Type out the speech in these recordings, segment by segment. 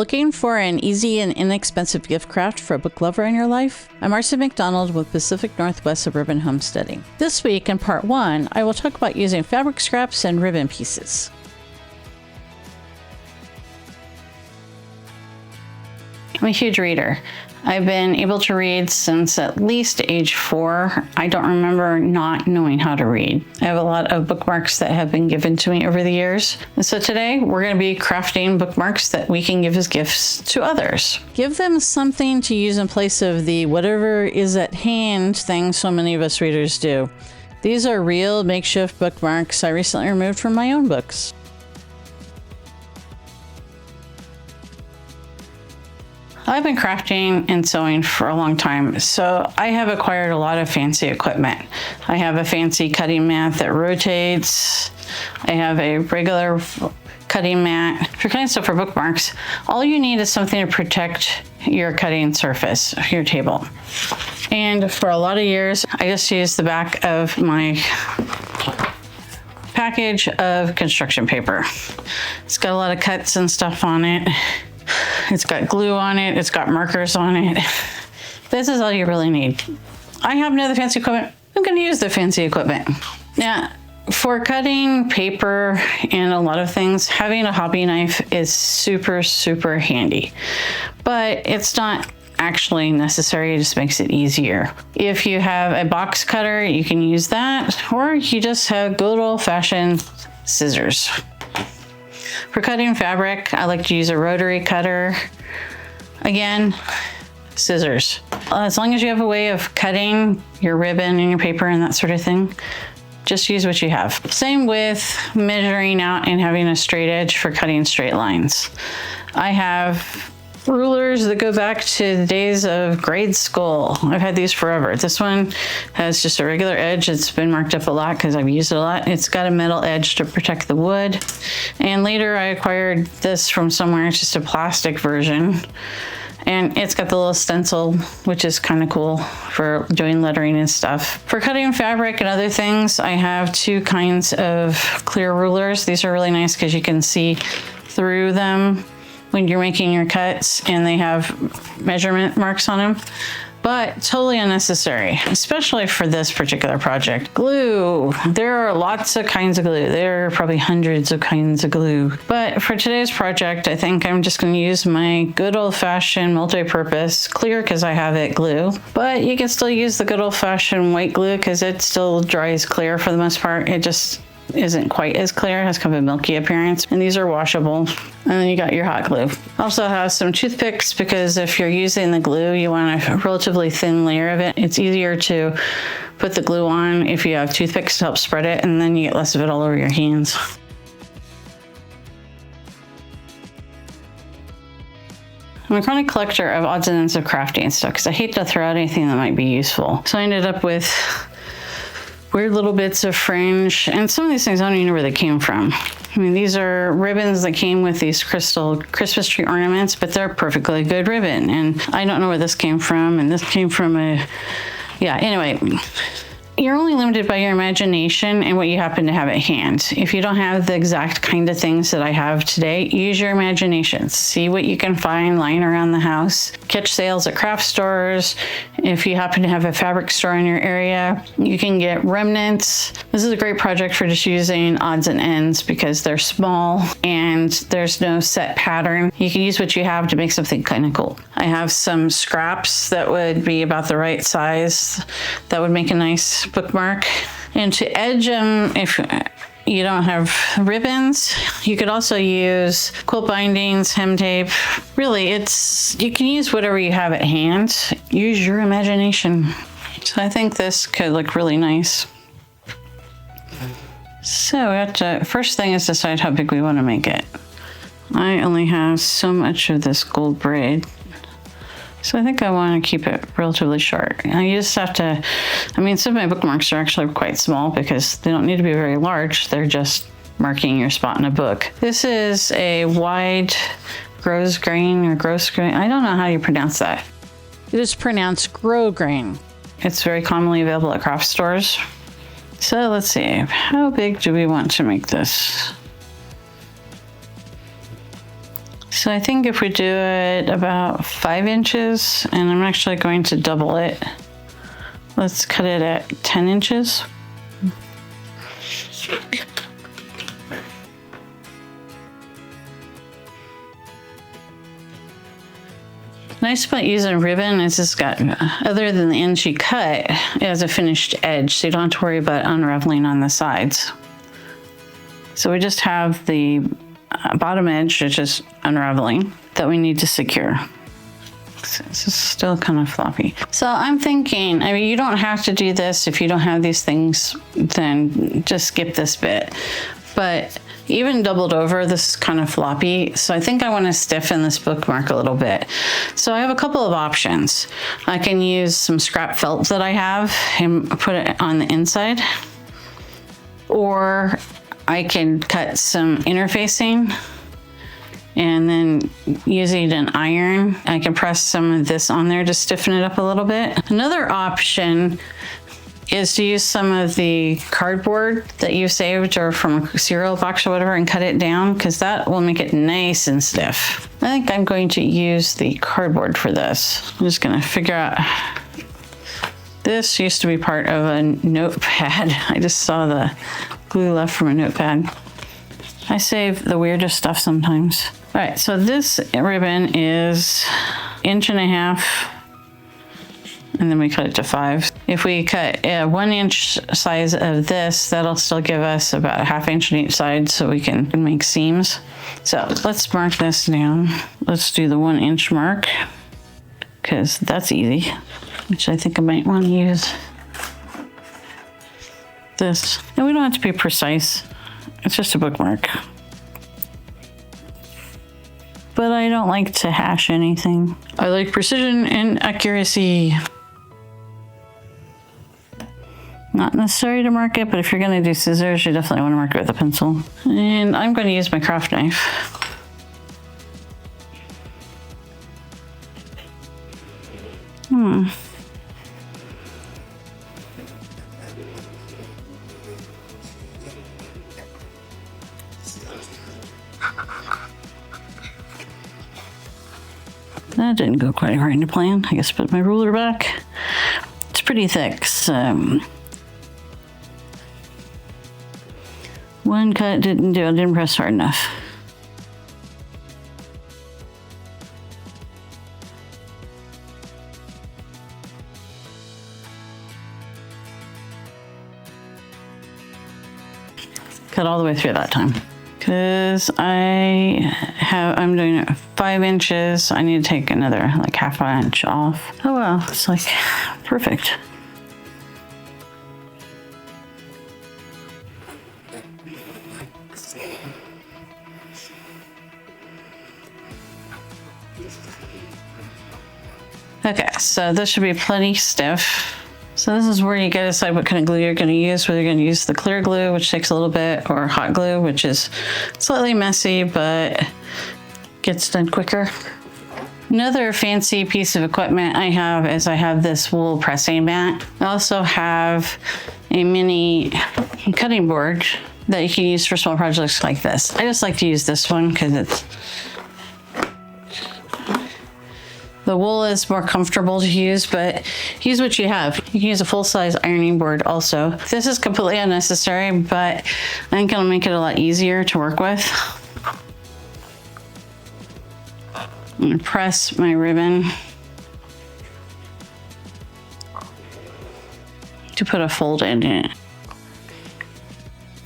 Looking for an easy and inexpensive gift craft for a book lover in your life? I'm Marcy McDonald with Pacific Northwest Suburban Homesteading. This week in part 1, I will talk about using fabric scraps and ribbon pieces. I'm a huge reader. I've been able to read since at least age 4. I don't remember not knowing how to read. I have a lot of bookmarks that have been given to me over the years. And so today we're going to be crafting bookmarks that we can give as gifts to others. Give them something to use in place of the whatever is at hand thing so many of us readers do. These are real makeshift bookmarks I recently removed from my own books. I've been crafting and sewing for a long time, so I have acquired a lot of fancy equipment. I have a fancy cutting mat that rotates. I have a regular cutting mat. If you're cutting stuff for bookmarks, all you need is something to protect your cutting surface, your table. And for a lot of years, I just used the back of my package of construction paper. It's got a lot of cuts and stuff on it. It's got glue on it. It's got markers on it. This is all you really need. I happen to have the fancy equipment. I'm going to use the fancy equipment. Now, for cutting paper and a lot of things, having a hobby knife is super, super handy. But it's not actually necessary. It just makes it easier. If you have a box cutter, you can use that. Or you just have good old-fashioned scissors. For cutting fabric, I like to use a rotary cutter. Again, scissors. As long as you have a way of cutting your ribbon and your paper and that sort of thing, just use what you have. Same with measuring out and having a straight edge for cutting straight lines. I have rulers that go back to the days of grade school. I've had these forever. This one has just a regular edge. It's been marked up a lot because I've used it a lot. It's got a metal edge to protect the wood. And later I acquired this from somewhere. It's just a plastic version. And it's got the little stencil, which is kind of cool for doing lettering and stuff. For cutting fabric and other things, I have 2 kinds of clear rulers. These are really nice because you can see through them when you're making your cuts, and they have measurement marks on them, but totally unnecessary, especially for this particular project. Glue. There are lots of kinds of glue. There are probably hundreds of kinds of glue. But for today's project, I think I'm just going to use my good old-fashioned multi-purpose clear because I have it glue. But you can still use the good old-fashioned white glue because it still dries clear for the most part. It just isn't quite as clear. It has kind of a milky appearance, and these are washable. And then you got your hot glue. Also have some toothpicks because if you're using the glue, you want a relatively thin layer of it. It's easier to put the glue on if you have toothpicks to help spread it, and then you get less of it all over your hands. I'm a chronic collector of odds and ends of crafting stuff because I hate to throw out anything that might be useful. So I ended up with weird little bits of fringe, and some of these things I don't even know where they came from. I mean, these are ribbons that came with these crystal Christmas tree ornaments, but they're perfectly good ribbon, and I don't know where this came from, and this came from anyway. You're only limited by your imagination and what you happen to have at hand. If you don't have the exact kind of things that I have today, use your imagination. See what you can find lying around the house. Catch sales at craft stores. If you happen to have a fabric store in your area, you can get remnants. This is a great project for just using odds and ends because they're small and there's no set pattern. You can use what you have to make something kind of cool. I have some scraps that would be about the right size that would make a nice bookmark. And to edge them, if you don't have ribbons, you could also use quilt bindings, hem tape. Really, you can use whatever you have at hand. Use your imagination. So I think this could look really nice. So we have to, first thing is decide how big we want to make it. I only have so much of this gold braid, so I think I want to keep it relatively short. I just have to, some of my bookmarks are actually quite small because they don't need to be very large. They're just marking your spot in a book. This is a wide grosgrain. I don't know how you pronounce that. It is pronounced grosgrain. It's very commonly available at craft stores. So let's see, how big do we want to make this? So I think if we do it about 5 inches, and I'm actually going to double it. Let's cut it at 10 inches. Nice about using ribbon is it's got, other than the ends you cut, it has a finished edge, so you don't have to worry about unraveling on the sides. So we just have the bottom edge, which is unraveling, that we need to secure. This is still kind of floppy. So I'm thinking, I mean, you don't have to do this if you don't have these things, then just skip this bit. But even doubled over, this is kind of floppy. So I think I want to stiffen this bookmark a little bit. So I have a couple of options. I can use some scrap felt that I have and put it on the inside. Or I can cut some interfacing and then using an iron, I can press some of this on there to stiffen it up a little bit. Another option is to use some of the cardboard that you saved or from a cereal box or whatever and cut it down, because that will make it nice and stiff. I think I'm going to use the cardboard for this. I'm just gonna figure out. This used to be part of a notepad. I just saw the glue left from a notepad. I save the weirdest stuff sometimes. All right, so this ribbon is 1.5 inches, and then we cut it to 5. If we cut a 1 inch size of this, that'll still give us about a 1/2 inch on each side so we can make seams. So let's mark this down. Let's do the 1 inch mark, because that's easy, which I think I might want to use this. And we don't have to be precise. It's just a bookmark. But I don't like to hash anything. I like precision and accuracy. Not necessary to mark it, but if you're gonna do scissors, you definitely wanna mark it with a pencil. And I'm gonna use my craft knife. That didn't go quite according to plan. I guess put my ruler back. It's pretty thick, so one cut didn't do it, didn't press hard enough. Cut all the way through that time. Because I'm doing it 5 inches. I need to take another like 1/2 inch off. Oh well, it's like perfect. Okay, so this should be plenty stiff. So this is where you gotta decide what kind of glue you're gonna use, whether you're gonna use the clear glue, which takes a little bit, or hot glue, which is slightly messy, but gets done quicker. Another fancy piece of equipment I have is I have this wool pressing mat. I also have a mini cutting board that you can use for small projects like this. I just like to use this one because it's the wool is more comfortable to use, but use what you have. You can use a full-size ironing board also. This is completely unnecessary, but I think it'll make it a lot easier to work with. I'm gonna press my ribbon to put a fold in it.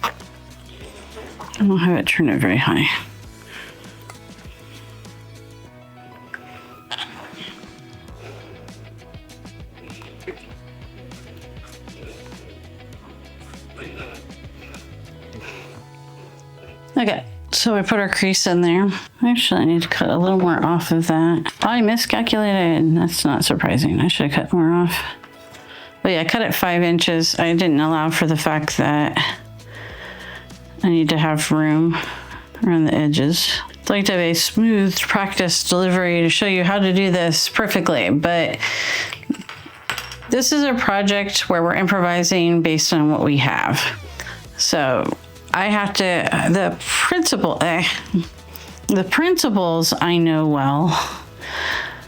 I don't have it turned it very high. Okay, so we put our crease in there. Actually, I need to cut a little more off of that. I miscalculated. That's not surprising. I should have cut more off. But yeah, I cut it 5 inches. I didn't allow for the fact that I need to have room around the edges. I'd like to have a smooth practice delivery to show you how to do this perfectly, but this is a project where we're improvising based on what we have. So I have to, the principle, The principles I know well.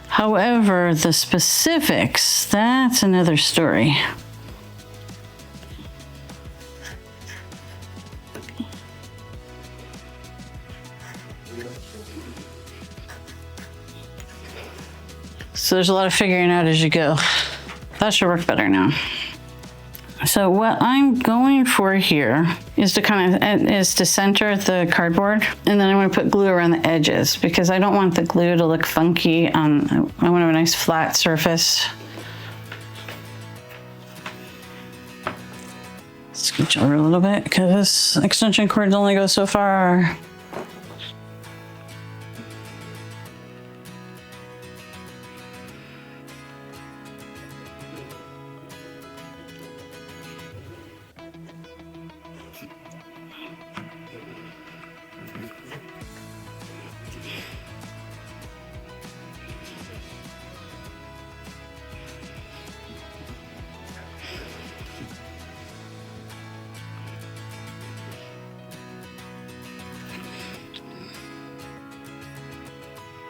However, the specifics, that's another story. So there's a lot of figuring out as you go. That should work better now. So what I'm going for here is to center the cardboard, and then I'm going to put glue around the edges because I don't want the glue to look funky on, I want a nice flat surface. Scooch over a little bit because this extension cord only goes so far.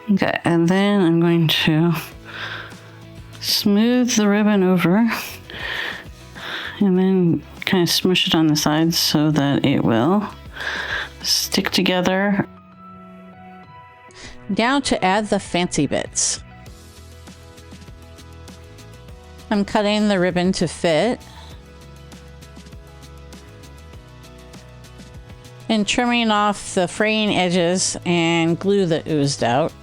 Okay, and then I'm going to smooth the ribbon over and then kind of smush it on the sides so that it will stick together. Now to add the fancy bits. I'm cutting the ribbon to fit and trimming off the fraying edges and glue that oozed out.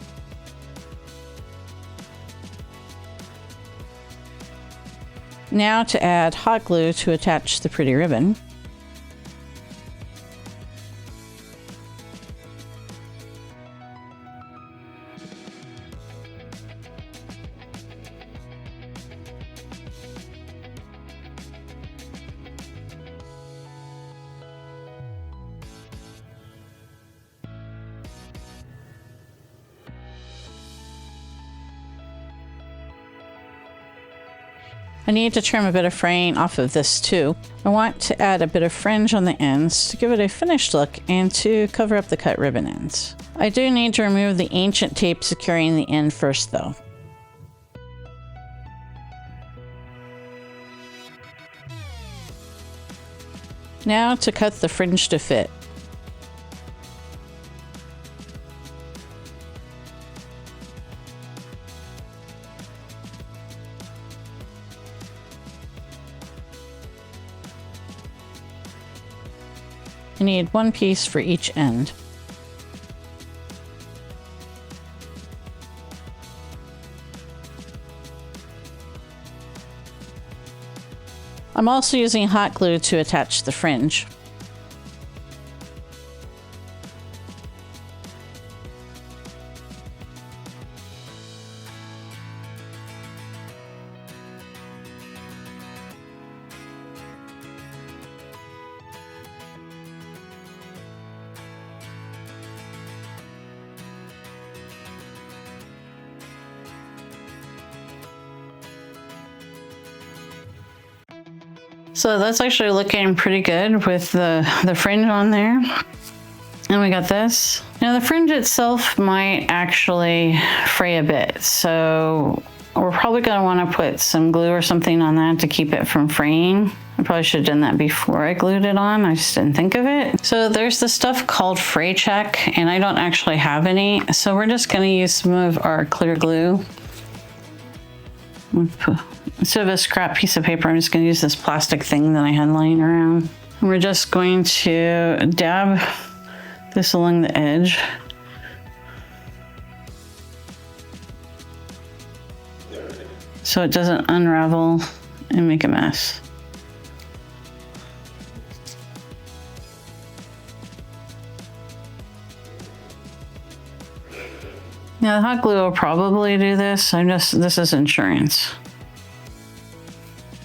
Now to add hot glue to attach the pretty ribbon. I need to trim a bit of fraying off of this too. I want to add a bit of fringe on the ends to give it a finished look and to cover up the cut ribbon ends. I do need to remove the ancient tape securing the end first though. Now to cut the fringe to fit. I need one piece for each end. I'm also using hot glue to attach the fringe. So that's actually looking pretty good with the fringe on there. And we got this. Now the fringe itself might actually fray a bit. So we're probably gonna wanna put some glue or something on that to keep it from fraying. I probably should have done that before I glued it on. I just didn't think of it. So there's this stuff called Fray Check, and I don't actually have any. So we're just gonna use some of our clear glue. Instead of a scrap piece of paper, I'm just gonna use this plastic thing that I had lying around. And we're just going to dab this along the edge. So it doesn't unravel and make a mess. Now the hot glue will probably do this. This is insurance.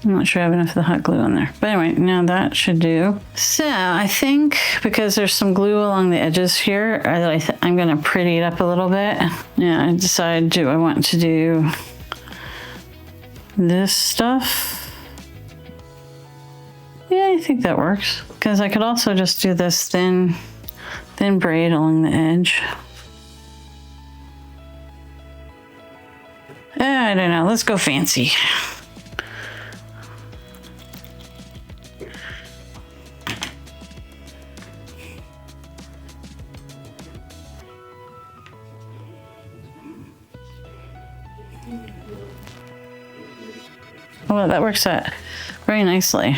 I'm not sure I have enough of the hot glue on there. But anyway, now that should do. So I think because there's some glue along the edges here, I'm gonna pretty it up a little bit. Yeah, I decided, do I want to do this stuff? Yeah, I think that works. Because I could also just do this thin braid along the edge. I don't know, let's go fancy. Well, that works out very nicely.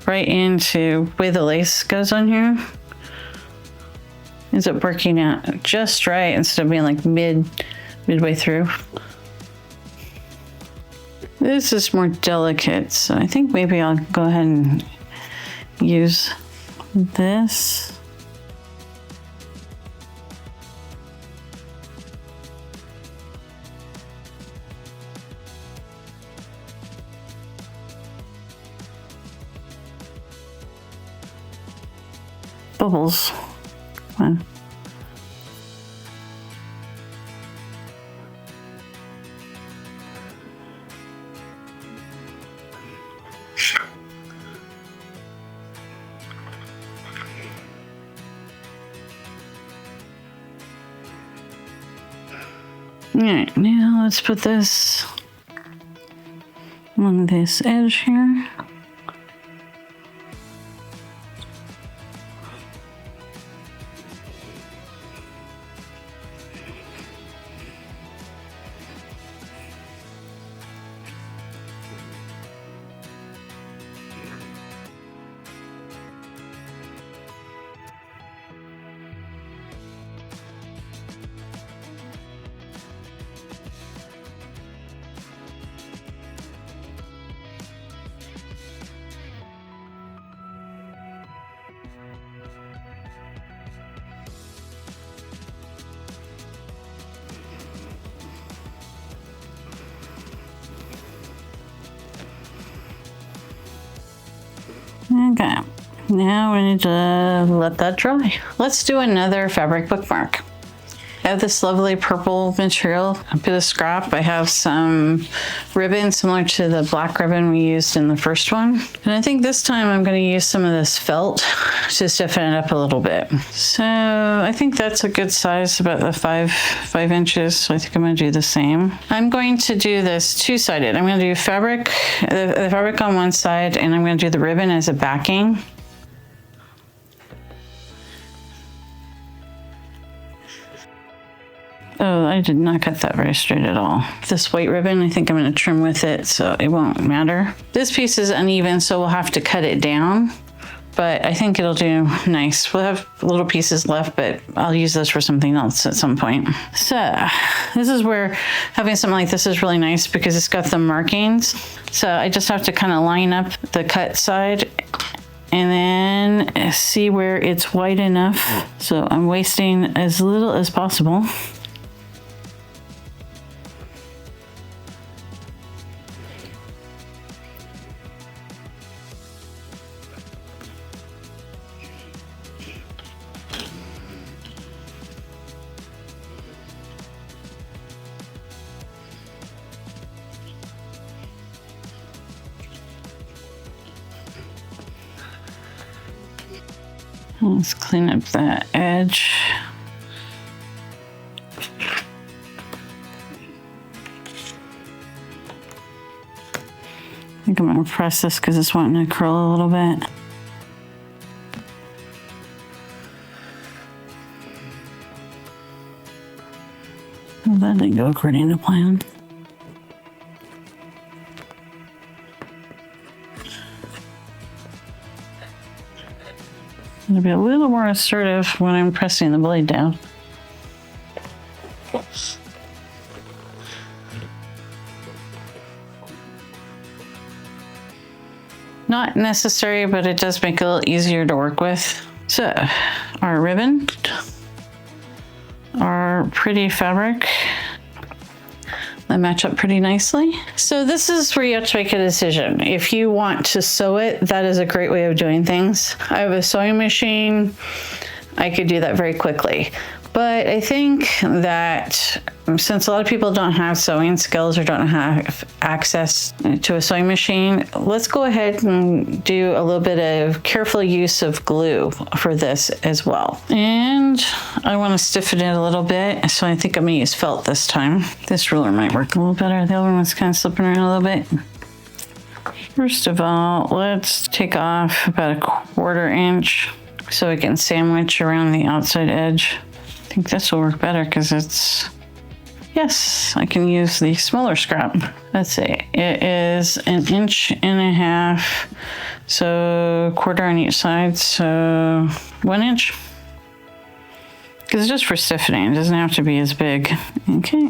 Right into where the lace goes on here. Ends up working out just right instead of being like midway through. This is more delicate, so I think maybe I'll go ahead and use this. Bubbles. Come on. All right, now let's put this on this edge here. Okay, now we need to let that dry. Let's do another fabric bookmark. I have this lovely purple material, a bit of scrap. I have some ribbon similar to the black ribbon we used in the first one. And I think this time I'm going to use some of this felt to stiffen it up a little bit. So I think that's a good size, about the five inches. So I think I'm going to do the same. I'm going to do this two-sided. I'm going to do fabric, the fabric on one side, and I'm going to do the ribbon as a backing. Oh, I did not cut that very straight at all. This white ribbon, I think I'm going to trim with it, so it won't matter. This piece is uneven, so we'll have to cut it down, but I think it'll do nice. We'll have little pieces left, but I'll use those for something else at some point. So this is where having something like this is really nice because it's got the markings. So I just have to kind of line up the cut side and then see where it's wide enough. So I'm wasting as little as possible. Let's clean up that edge. I think I'm going to press this because it's wanting to curl a little bit. Well, that didn't go according to plan. It'll be a little more assertive when I'm pressing the blade down. Not necessary, but it does make it a little easier to work with. So, our ribbon, our pretty fabric, that match up pretty nicely. So this is where you have to make a decision. If you want to sew it, that is a great way of doing things. I have a sewing machine. I could do that very quickly. But I think that since a lot of people don't have sewing skills or don't have access to a sewing machine, let's go ahead and do a little bit of careful use of glue for this as well. And I want to stiffen it a little bit, so I think I'm going to use felt this time. This ruler might work a little better. The other one's kind of slipping around a little bit. First of all, let's take off about a 1/4 inch so it can sandwich around the outside edge. I think this will work better because it's, yes, I can use the smaller scrap. Let's see, it is 1.5 inches, so 1/4 on each side, so 1 inch. Because it's just for stiffening, it doesn't have to be as big. Okay.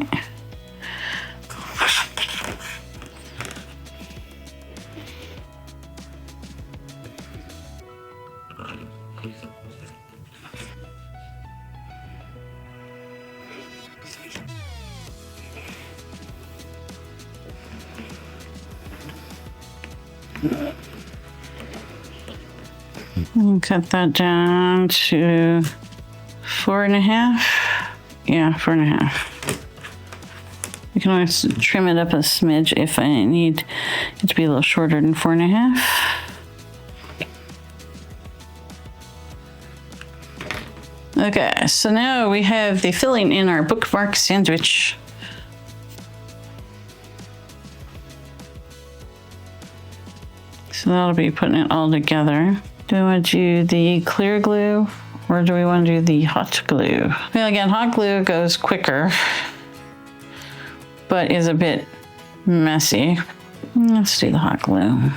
And cut that down to 4.5. Yeah, 4.5. You can always trim it up a smidge if I need it to be a little shorter than 4.5. Okay, so now we have the filling in our bookmark sandwich. So that'll be putting it all together. Do we want to do the clear glue or do we want to do the hot glue? Well, again, hot glue goes quicker, but is a bit messy. Let's do the hot glue.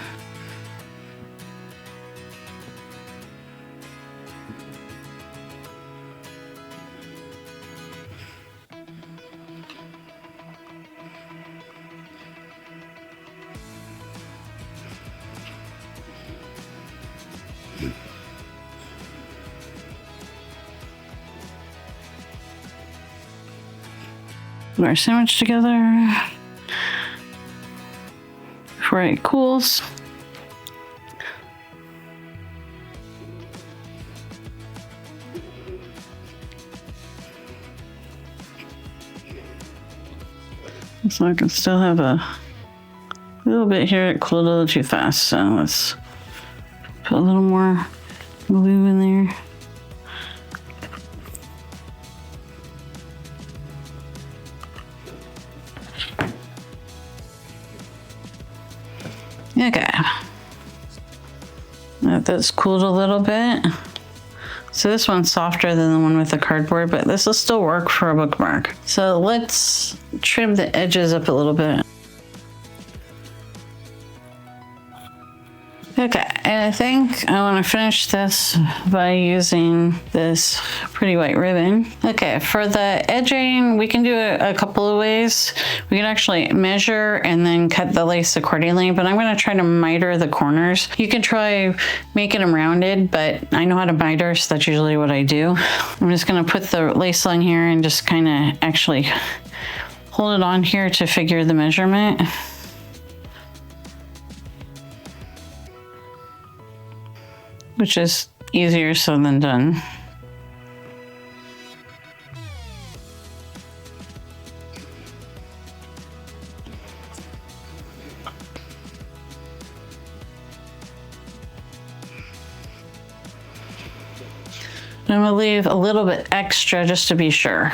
Put our sandwich together before it cools. So I can still have a little bit here. It cooled a little too fast, so let's put a little more glue in there. Okay, that's cooled a little bit. So this one's softer than the one with the cardboard, but this will still work for a bookmark. So let's trim the edges up a little bit. Okay, and I think I want to finish this by using this pretty white ribbon. Okay, for the edging, we can do it a couple of ways. We can actually measure and then cut the lace accordingly, but I'm going to try to miter the corners. You can try making them rounded, but I know how to miter, so that's usually what I do. I'm just going to put the lace on here and just kind of actually hold it on here to figure the measurement. Which is easier said than done. I'm gonna leave a little bit extra just to be sure,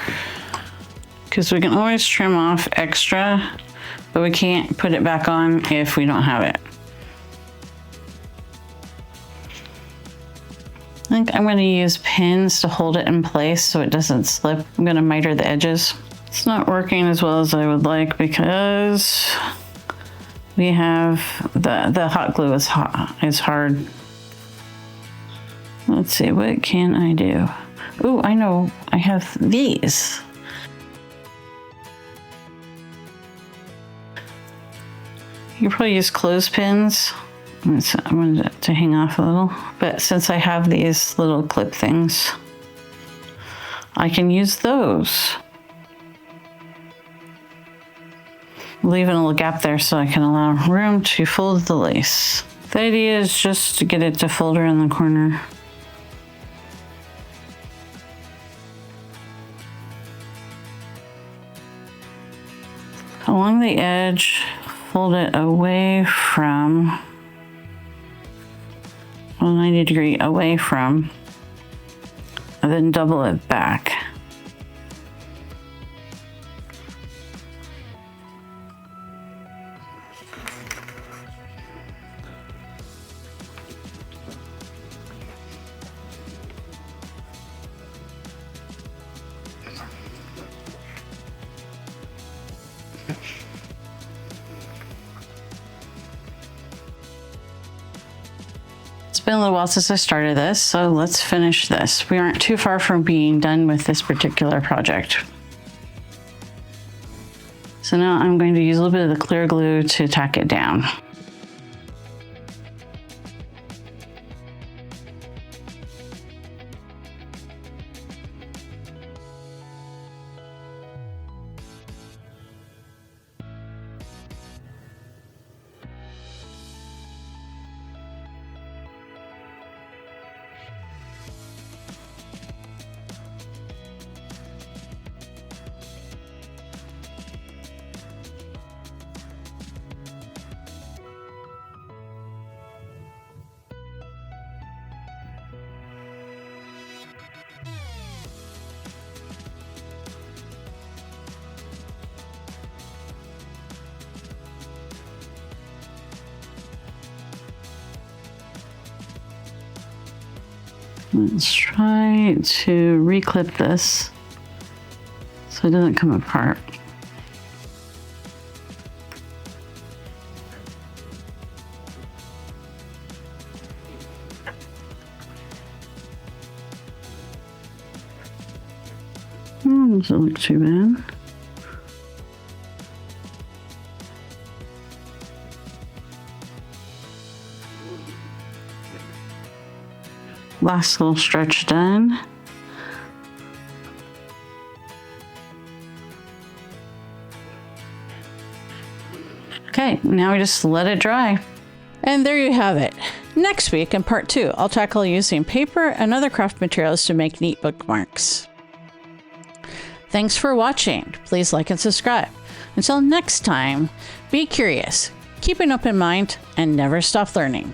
because we can always trim off extra, but we can't put it back on if we don't have it. I think I'm going to use pins to hold it in place so it doesn't slip. I'm going to miter the edges. It's not working as well as I would like because we have the hot glue is hard. Let's see, what can I do? Oh, I know, I have these. You can probably use clothespins. I wanted it to hang off a little, but since I have these little clip things, I can use those. Leaving a little gap there so I can allow room to fold the lace. The idea is just to get it to fold around the corner. along the edge, fold it away from, 90 degree away from, and then double it back. It's been a little while since I started this, so let's finish this. We aren't too far from being done with this particular project. So now I'm going to use a little bit of the clear glue to tack it down. Let's try to reclip this so it doesn't come apart. Doesn't look too bad. Last little stretch done. Okay, now we just let it dry. And there you have it. Next week in part 2, I'll tackle using paper and other craft materials to make neat bookmarks. Thanks for watching. Please like and subscribe. Until next time, be curious, keep an open mind, and never stop learning.